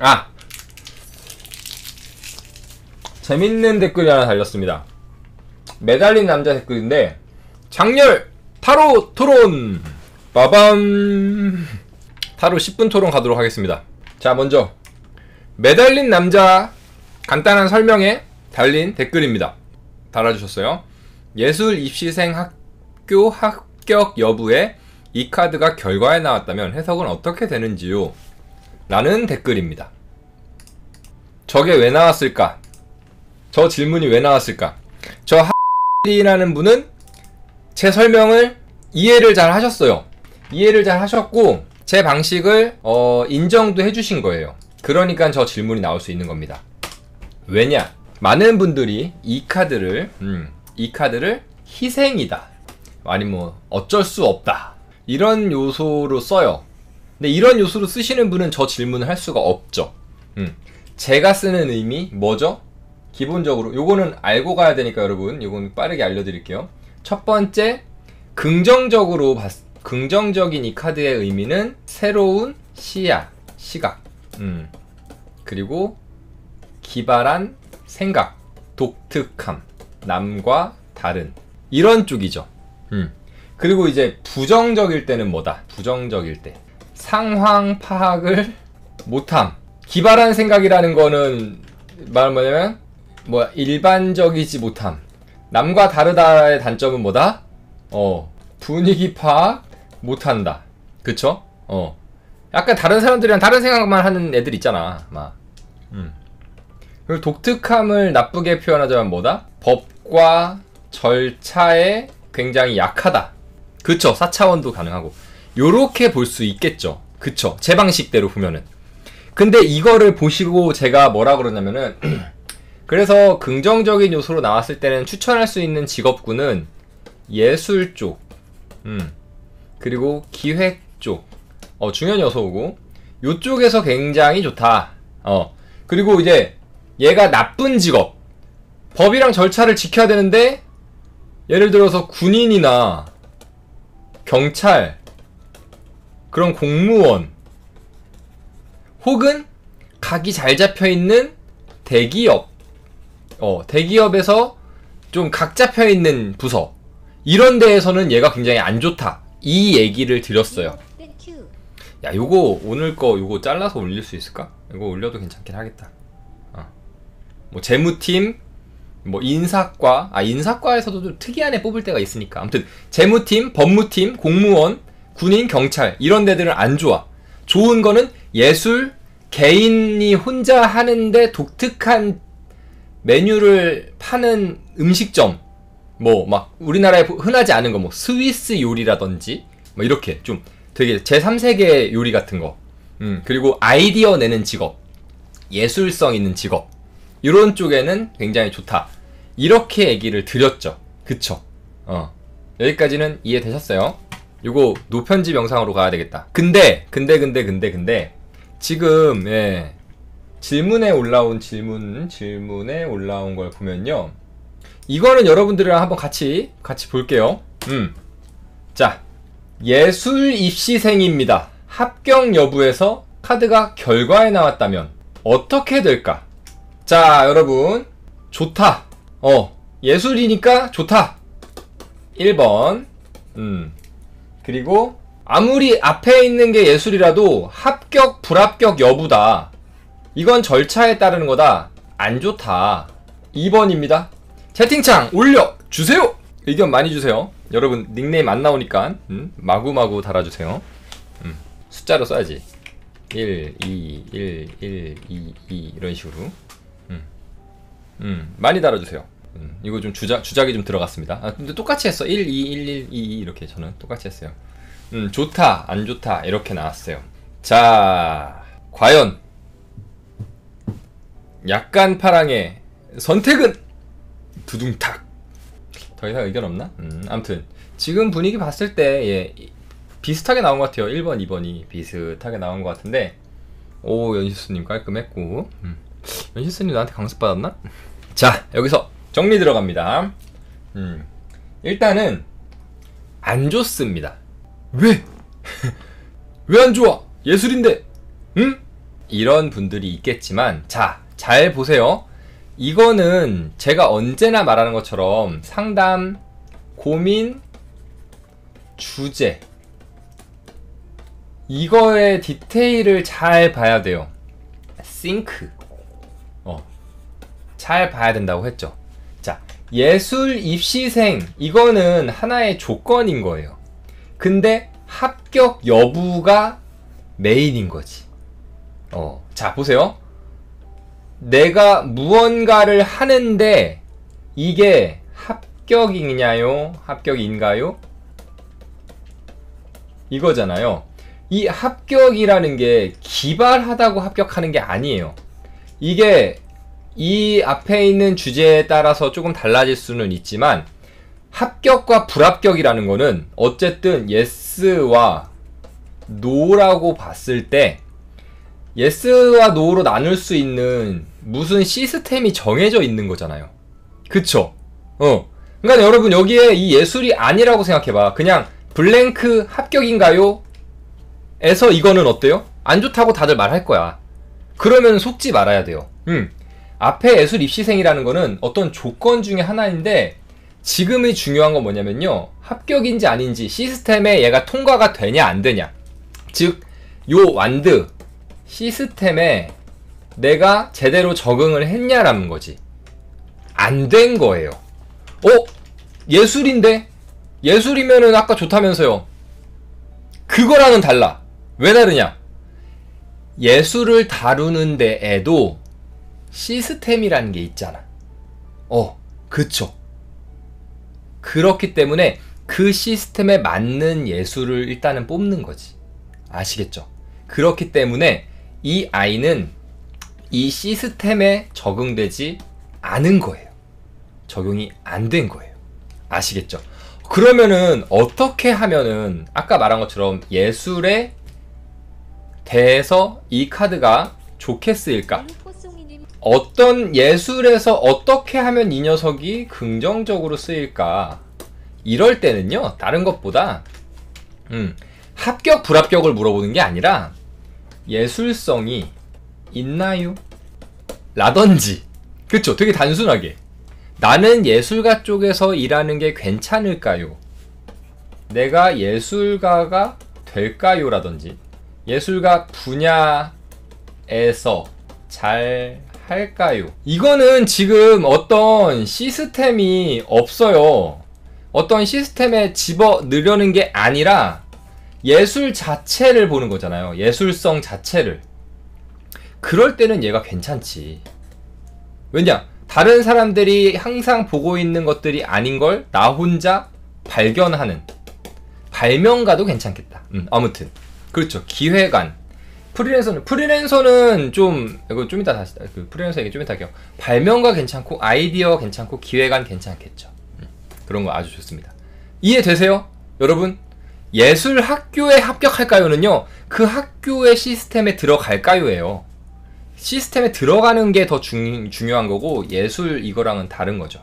아! 재밌는 댓글이 하나 달렸습니다. 매달린 남자 댓글인데, 장렬 타로 토론! 빠밤! 타로 10분 토론 가도록 하겠습니다. 자, 먼저 매달린 남자 간단한 설명에 달린 댓글입니다. 달아주셨어요. 예술 입시생 학교 합격 여부에 이 카드가 결과에 나왔다면 해석은 어떻게 되는지요? 라는 댓글입니다. 저게 왜 나왔을까? 저 질문이 왜 나왔을까? 저 하리라는 분은 제 설명을 이해를 잘 하셨어요. 이해를 잘 하셨고 제 방식을 인정도 해주신 거예요. 그러니까 저 질문이 나올 수 있는 겁니다. 왜냐? 많은 분들이 이 카드를 희생이다, 아니면 뭐 어쩔 수 없다, 이런 요소로 써요. 근데 이런 요소로 쓰시는 분은 저 질문을 할 수가 없죠. 제가 쓰는 의미 뭐죠? 기본적으로 요거는 알고 가야 되니까 여러분, 요건 빠르게 알려드릴게요. 첫 번째, 긍정적인 이 카드의 의미는 새로운 시야, 시각, 그리고 기발한 생각, 독특함, 남과 다른, 이런 쪽이죠. 그리고 이제 부정적일 때는 뭐다? 부정적일 때 상황 파악을 못함. 기발한 생각이라는 거는 말은 뭐냐면 일반적이지 못함. 남과 다르다의 단점은 뭐다? 분위기 파악 못한다. 그쵸? 약간 다른 사람들이랑 다른 생각만 하는 애들 있잖아. 그리고 독특함을 나쁘게 표현하자면 뭐다? 법과 절차에 굉장히 약하다. 그쵸? 4차원도 가능하고. 요렇게 볼 수 있겠죠. 그쵸? 제 방식대로 보면은. 근데 이거를 보시고 제가 뭐라 그러냐면은 그래서 긍정적인 요소로 나왔을 때는 추천할 수 있는 직업군은 예술 쪽, 그리고 기획 쪽, 중요한 요소고, 요쪽에서 굉장히 좋다. 그리고 이제 얘가 나쁜 직업, 법이랑 절차를 지켜야 되는데 예를 들어서 군인이나 경찰, 그런 공무원, 혹은 각이 잘 잡혀있는 대기업, 대기업에서 좀 각 잡혀있는 부서, 이런 데에서는 얘가 굉장히 안 좋다, 이 얘기를 드렸어요. 야, 요거 오늘 거 요거 잘라서 올릴 수 있을까? 이거 올려도 괜찮긴 하겠다. 뭐 재무팀, 뭐 인사과, 인사과에서도 좀 특이한 애 뽑을 때가 있으니까. 아무튼 재무팀, 법무팀, 공무원, 군인, 경찰, 이런 데들은 안 좋아. 좋은 거는 예술, 개인이 혼자 하는데 독특한 메뉴를 파는 음식점, 막 우리나라에 흔하지 않은 거, 뭐 스위스 요리라든지 뭐 이렇게 좀 되게 제3세계 요리 같은 거, 그리고 아이디어 내는 직업, 예술성 있는 직업, 이런 쪽에는 굉장히 좋다, 이렇게 얘기를 드렸죠. 그쵸? 여기까지는 이해되셨어요? 요거 노편집 영상으로 가야 되겠다. 근데 지금 질문에 올라온 걸 보면요, 이거는 여러분들이랑 한번 같이 볼게요. 자, 예술 입시생입니다. 합격 여부에서 카드가 결과에 나왔다면 어떻게 될까? 자, 여러분, 좋다. 예술이니까 좋다. 1번. 그리고 아무리 앞에 있는 게 예술이라도 합격, 불합격 여부다, 이건 절차에 따르는 거다, 안 좋다. 2번입니다. 채팅창 올려주세요. 의견 많이 주세요. 여러분 닉네임 안 나오니까 마구마구 달아주세요. 숫자로 써야지. 1, 2, 1, 1, 2, 2 이런 식으로. 많이 달아주세요. 이거 좀 주작이 좀 들어갔습니다. 근데 똑같이 했어. 1, 2, 1, 1, 2, 2 이렇게 저는 똑같이 했어요. 좋다, 안 좋다, 이렇게 나왔어요. 자, 과연 약간 파랑의 선택은 두둥탁. 더 이상 의견 없나? 아무튼 지금 분위기 봤을 때 비슷하게 나온 것 같아요. 1번, 2번이 비슷하게 나온 것 같은데, 오, 연시스님 깔끔했고, 연시스님 나한테 강습 받았나? 자, 여기서 정리 들어갑니다. 일단은 안 좋습니다. 왜? 왜 안 좋아? 예술인데, 응? 이런 분들이 있겠지만, 자, 잘 보세요. 이거는 제가 언제나 말하는 것처럼 상담, 고민, 주제, 이거의 디테일을 잘 봐야 돼요. 싱크, 잘 봐야 된다고 했죠. 자, 예술 입시생, 이거는 하나의 조건인 거예요. 근데 합격 여부가 메인인 거지. 자, 보세요. 내가 무언가를 하는데 이게 합격이냐요? 합격인가요? 이거잖아요. 이 합격이라는 게 기발하다고 합격하는 게 아니에요. 이게 이 앞에 있는 주제에 따라서 조금 달라질 수는 있지만, 합격과 불합격이라는 거는 어쨌든 yes와 no라고 봤을 때 yes와 no로 나눌 수 있는 무슨 시스템이 정해져 있는 거잖아요. 그쵸? 그러니까 여러분, 여기에 이 예술이 아니라고 생각해봐. 그냥 블랭크 합격인가요? 에서 이거는 어때요? 안 좋다고 다들 말할 거야. 그러면 속지 말아야 돼요. 앞에 예술 입시생이라는 거는 어떤 조건 중에 하나인데, 지금이 중요한 건 뭐냐면요, 합격인지 아닌지, 시스템에 얘가 통과가 되냐 안 되냐, 즉 요 완드 시스템에 내가 제대로 적응을 했냐라는 거지. 안 된 거예요. 예술인데? 예술이면은 아까 좋다면서요. 그거랑은 달라. 왜 다르냐? 예술을 다루는 데에도 시스템이라는 게 있잖아. 그쵸. 그렇기 때문에 그 시스템에 맞는 예술을 일단은 뽑는 거지. 아시겠죠? 그렇기 때문에 이 아이는 이 시스템에 적응되지 않은 거예요. 적용이 안 된 거예요. 아시겠죠? 그러면은 어떻게 하면은 아까 말한 것처럼 예술에 대해서 이 카드가 좋게 쓰일까? 어떤 예술에서 어떻게 하면 이 녀석이 긍정적으로 쓰일까? 이럴 때는요, 다른 것보다 합격 불합격을 물어보는 게 아니라 예술성이 있나요? 라든지. 그쵸? 되게 단순하게 나는 예술가 쪽에서 일하는 게 괜찮을까요? 내가 예술가가 될까요? 라든지 예술가 분야에서 잘 할까요? 이거는 지금 어떤 시스템이 없어요. 어떤 시스템에 집어넣으려는 게 아니라 예술 자체를 보는 거잖아요. 예술성 자체를. 그럴 때는 얘가 괜찮지. 왜냐? 다른 사람들이 항상 보고 있는 것들이 아닌 걸 나 혼자 발견하는 발명가도 괜찮겠다. 아무튼 그렇죠. 기획안. 프리랜서는 좀, 이거 좀 이따 다시, 프리랜서 얘기 좀 이따 할게요. 발명가 괜찮고, 아이디어 괜찮고, 기획안 괜찮겠죠. 그런 거 아주 좋습니다. 이해되세요? 여러분? 예술 학교에 합격할까요는요, 그 학교의 시스템에 들어갈까요예요. 시스템에 들어가는 게 더 중요한 거고, 예술 이거랑은 다른 거죠.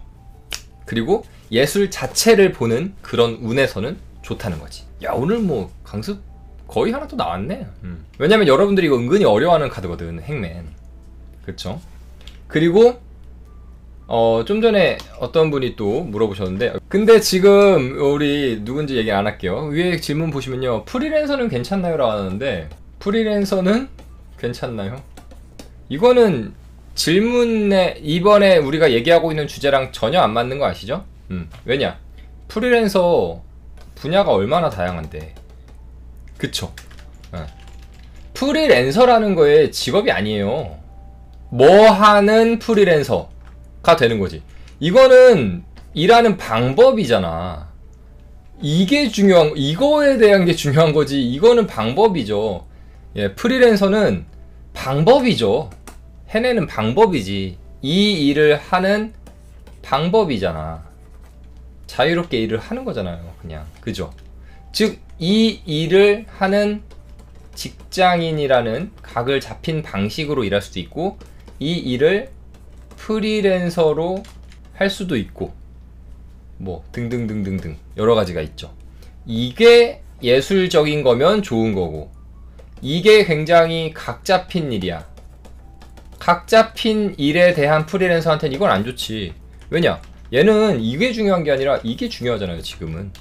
그리고 예술 자체를 보는 그런 운에서는 좋다는 거지. 야, 오늘 뭐, 강습 거의 하나 또 나왔네. 왜냐면 여러분들이 이거 은근히 어려워하는 카드거든, 행맨. 그쵸? 그리고 좀 전에 어떤 분이 또 물어보셨는데, 근데 지금 우리 누군지 얘기 안 할게요. 위에 질문 보시면요, 프리랜서는 괜찮나요? 라고 하는데, 프리랜서는 괜찮나요? 이거는 질문에 이번에 우리가 얘기하고 있는 주제랑 전혀 안 맞는 거 아시죠? 왜냐? 프리랜서 분야가 얼마나 다양한데. 그쵸? 프리랜서라는 거에 직업이 아니에요. 뭐 하는 프리랜서가 되는 거지. 이거는 일하는 방법이잖아. 이게 중요한, 이거에 대한 게 중요한 거지. 이거는 방법이죠. 예, 프리랜서는 방법이죠. 해내는 방법이지. 이 일을 하는 방법이잖아. 자유롭게 일을 하는 거잖아요. 그냥. 그죠? 즉, 이 일을 하는 직장인이라는 각을 잡힌 방식으로 일할 수도 있고, 이 일을 프리랜서로 할 수도 있고, 뭐 등등등등등 여러 가지가 있죠. 이게 예술적인 거면 좋은 거고, 이게 굉장히 각 잡힌 일이야. 각 잡힌 일에 대한 프리랜서한테는 이건 안 좋지. 왜냐? 얘는 이게 중요한 게 아니라 이게 중요하잖아요, 지금은.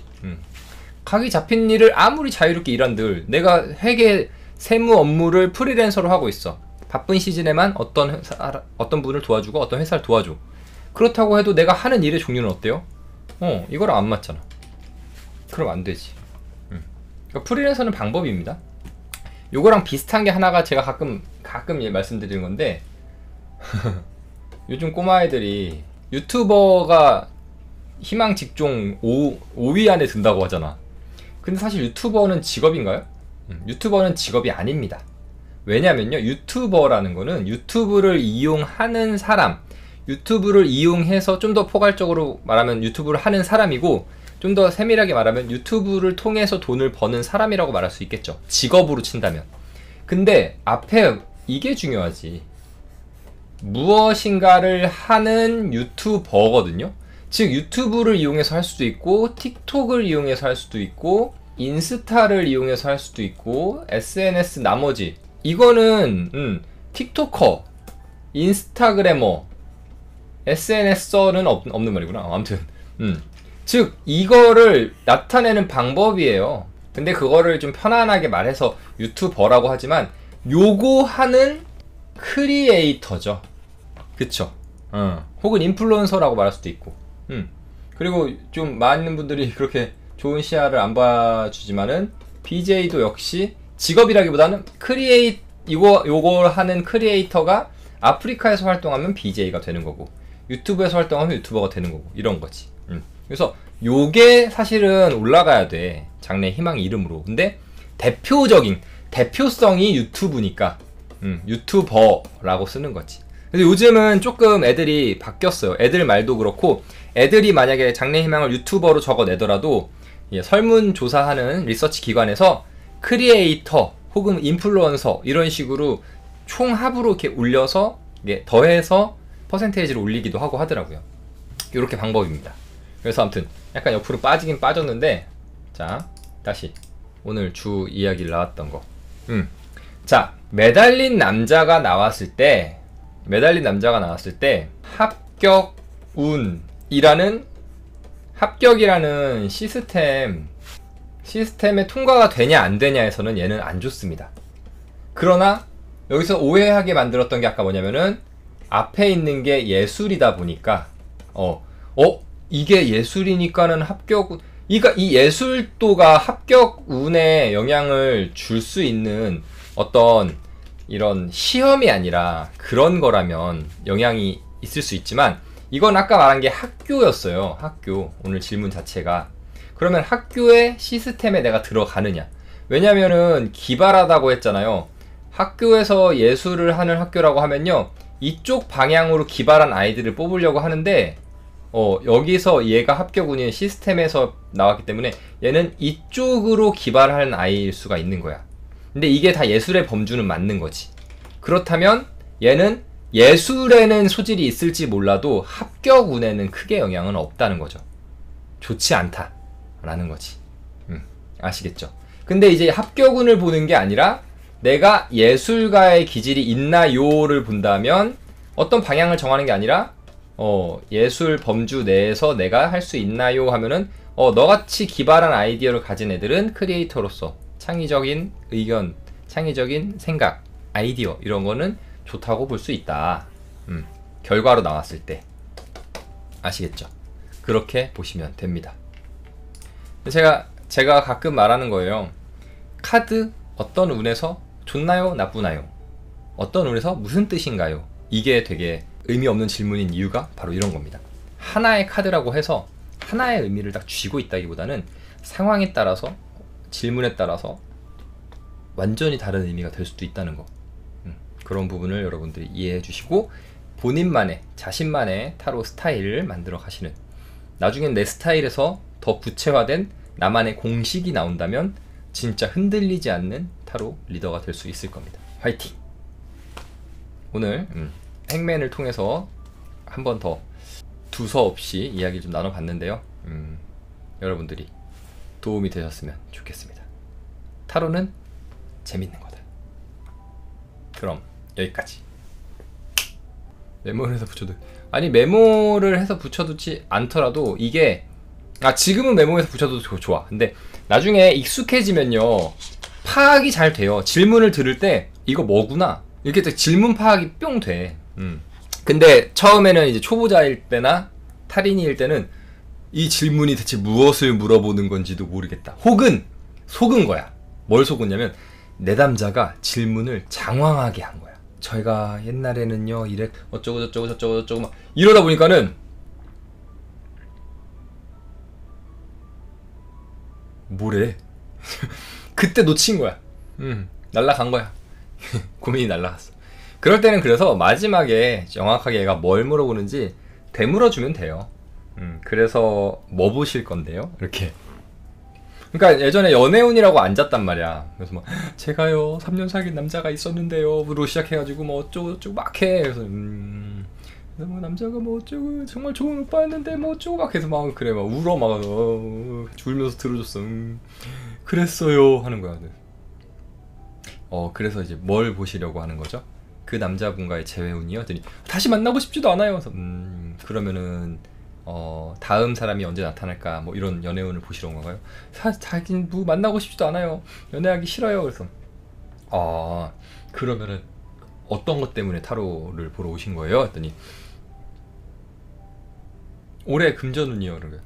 각이 잡힌 일을 아무리 자유롭게 일한들, 내가 회계 세무 업무를 프리랜서로 하고 있어. 바쁜 시즌에만 어떤 분을 도와주고 어떤 회사를 도와줘. 그렇다고 해도 내가 하는 일의 종류는 어때요? 이거랑 안 맞잖아. 그럼 안 되지. 그러니까 프리랜서는 방법입니다. 요거랑 비슷한 게 하나가 제가 가끔 말씀드리는 건데 요즘 꼬마애들이 유튜버가 희망 직종 5위 안에 든다고 하잖아. 근데 사실 유튜버는 직업인가요? 유튜버는 직업이 아닙니다. 왜냐면요, 유튜버라는 거는 유튜브를 이용하는 사람, 유튜브를 이용해서 좀 더 포괄적으로 말하면 유튜브를 하는 사람이고, 좀 더 세밀하게 말하면 유튜브를 통해서 돈을 버는 사람이라고 말할 수 있겠죠, 직업으로 친다면. 근데 앞에 이게 중요하지. 무엇인가를 하는 유튜버거든요. 즉 유튜브를 이용해서 할 수도 있고, 틱톡을 이용해서 할 수도 있고, 인스타를 이용해서 할 수도 있고, SNS 나머지, 이거는 틱토커, 인스타그래머, SNS는 없는 말이구나. 아무튼 즉 이거를 나타내는 방법이에요. 근데 그거를 좀 편안하게 말해서 유튜버라고 하지만 요거 하는 크리에이터죠. 그쵸? 혹은 인플루언서라고 말할 수도 있고. 그리고 좀 많은 분들이 그렇게 좋은 시야를 안 봐주지만은 BJ도 역시 직업이라기보다는 요걸 하는 크리에이터가 아프리카에서 활동하면 BJ가 되는 거고, 유튜브에서 활동하면 유튜버가 되는 거고, 이런 거지. 그래서 요게 사실은 올라가야 돼, 장래 희망 이름으로. 근데 대표성이 유튜브니까 유튜버라고 쓰는 거지. 근데 요즘은 조금 애들이 바뀌었어요. 애들 말도 그렇고, 애들이 만약에 장래 희망을 유튜버로 적어내더라도 설문조사하는 리서치 기관에서 크리에이터 혹은 인플루언서 이런 식으로 총합으로 이렇게 올려서 더해서 퍼센테이지를 올리기도 하고 하더라고요. 이렇게 방법입니다. 그래서 아무튼 약간 옆으로 빠지긴 빠졌는데, 자 다시 오늘 주 이야기를 나왔던 거. 자, 매달린 남자가 나왔을 때 합격이라는 시스템에 통과가 되냐 안 되냐에서는 얘는 안 좋습니다. 그러나 여기서 오해하게 만들었던 게 아까 뭐냐면은 앞에 있는 게 예술이다 보니까 이게 예술이니까는 그러니까 이 예술도가 합격 운에 영향을 줄 수 있는 어떤 이런 시험이 아니라 그런 거라면 영향이 있을 수 있지만, 이건 아까 말한 게 학교였어요. 학교. 오늘 질문 자체가. 그러면 학교의 시스템에 내가 들어가느냐. 왜냐면은 기발하다고 했잖아요. 학교에서 예술을 하는 학교라고 하면요, 이쪽 방향으로 기발한 아이들을 뽑으려고 하는데, 여기서 얘가 합격운이 시스템에서 나왔기 때문에 얘는 이쪽으로 기발한 아이일 수가 있는 거야. 근데 이게 다 예술의 범주는 맞는 거지. 그렇다면 얘는 예술에는 소질이 있을지 몰라도 합격운에는 크게 영향은 없다는 거죠. 좋지 않다 라는 거지. 아시겠죠? 근데 이제 합격운을 보는 게 아니라 내가 예술가의 기질이 있나요를 본다면, 어떤 방향을 정하는 게 아니라 예술 범주 내에서 내가 할 수 있나요 하면은 너같이 기발한 아이디어를 가진 애들은 크리에이터로서 창의적인 의견, 창의적인 생각, 아이디어 이런 거는 좋다고 볼 수 있다. 결과로 나왔을 때. 아시겠죠? 그렇게 보시면 됩니다. 제가 가끔 말하는 거예요. 카드 어떤 운에서 좋나요? 나쁘나요? 어떤 운에서 무슨 뜻인가요? 이게 되게 의미 없는 질문인 이유가 바로 이런 겁니다. 하나의 카드라고 해서 하나의 의미를 딱 쥐고 있다기보다는 상황에 따라서, 질문에 따라서 완전히 다른 의미가 될 수도 있다는 거. 그런 부분을 여러분들이 이해해 주시고, 본인만의, 자신만의 타로 스타일을 만들어 가시는, 나중엔 내 스타일에서 더 구체화된 나만의 공식이 나온다면 진짜 흔들리지 않는 타로 리더가 될 수 있을 겁니다. 화이팅! 오늘 행맨을 통해서 한 번 더 두서없이 이야기를 좀 나눠봤는데요. 여러분들이 도움이 되셨으면 좋겠습니다. 타로는 재밌는 거다. 그럼 여기까지. 메모를 해서 붙여도, 아니 메모를 해서 붙여두지 않더라도 이게, 지금은 메모해서 붙여도 좋아. 근데 나중에 익숙해지면요 파악이 잘 돼요. 질문을 들을 때 이거 뭐구나 이렇게 질문 파악이 뿅 돼. 근데 처음에는 이제 초보자일 때나 탈인이일 때는 이 질문이 대체 무엇을 물어보는 건지도 모르겠다. 혹은 속은 거야. 뭘 속었냐면 내담자가 질문을 장황하게 한 거야. 저희가 옛날에는요 이래 어쩌고 저쩌고 저쩌고 저쩌고 막 이러다 보니까는 뭐래? 그때 놓친 거야. 날라간 거야. 고민이 날라갔어. 그럴 때는 그래서 마지막에 정확하게 얘가 뭘 물어보는지 되물어주면 돼요. 그래서 뭐 보실 건데요? 이렇게. 그러니까 예전에 연애운이라고 앉았단 말이야. 그래서 막 제가요 3년 사귄 남자가 있었는데요로 시작해가지고 뭐 어쩌고 저쩌고 막 해. 그래서 뭐 남자가 뭐 어쩌고 정말 좋은 오빠였는데 뭐 어쩌고 막 해서 막 그래 막 울어 막 울면서 들어줬어. 그랬어요 하는 거야. 그래서 이제 뭘 보시려고 하는 거죠? 그 남자분과의 재회운이요? 더니 다시 만나고 싶지도 않아요. 그래서 그러면은 다음 사람이 언제 나타날까 뭐 이런 연애운을 보시러 온 건가요? 자긴 뭐 만나고 싶지도 않아요. 연애하기 싫어요. 그래서 그러면은 어떤 것 때문에 타로를 보러 오신 거예요? 했더니 올해 금전운이요. 그러고요.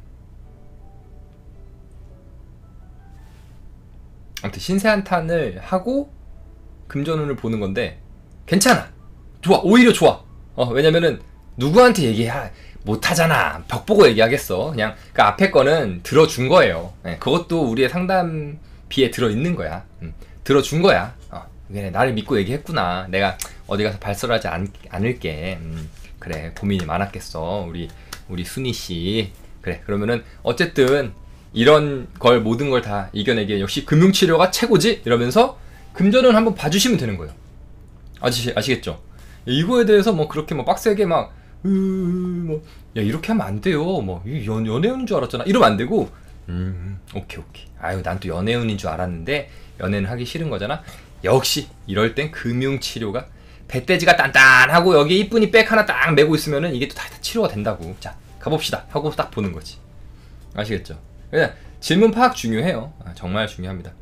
아무튼 신세한탄을 하고 금전운을 보는 건데 괜찮아. 좋아. 오히려 좋아. 왜냐면은 누구한테 못하잖아. 벽 보고 얘기하겠어. 그냥 그 앞에 거는 들어준 거예요. 네, 그것도 우리의 상담비에 들어있는 거야. 들어준 거야. 나를 믿고 얘기했구나. 내가 어디 가서 발설하지 않을게. 그래 고민이 많았겠어 우리 순이씨. 그래 그러면은 어쨌든 이런 걸 모든 걸 다 이겨내기에 역시 금융치료가 최고지? 이러면서 금전을 한번 봐주시면 되는 거예요. 아시겠죠? 이거에 대해서 뭐 그렇게 뭐 빡세게 막 야 이렇게 하면 안 돼요. 뭐 연애운인 줄 알았잖아. 이러면 안 되고 오케이. 아유 난 또 연애운인 줄 알았는데 연애는 하기 싫은 거잖아. 역시 이럴 땐 금융치료가 배돼지가 단단하고 여기 이쁜이 백 하나 딱 메고 있으면은 이게 또 다 치료가 된다고. 자 가봅시다 하고 딱 보는 거지. 아시겠죠? 그냥 질문 파악 중요해요. 정말 중요합니다.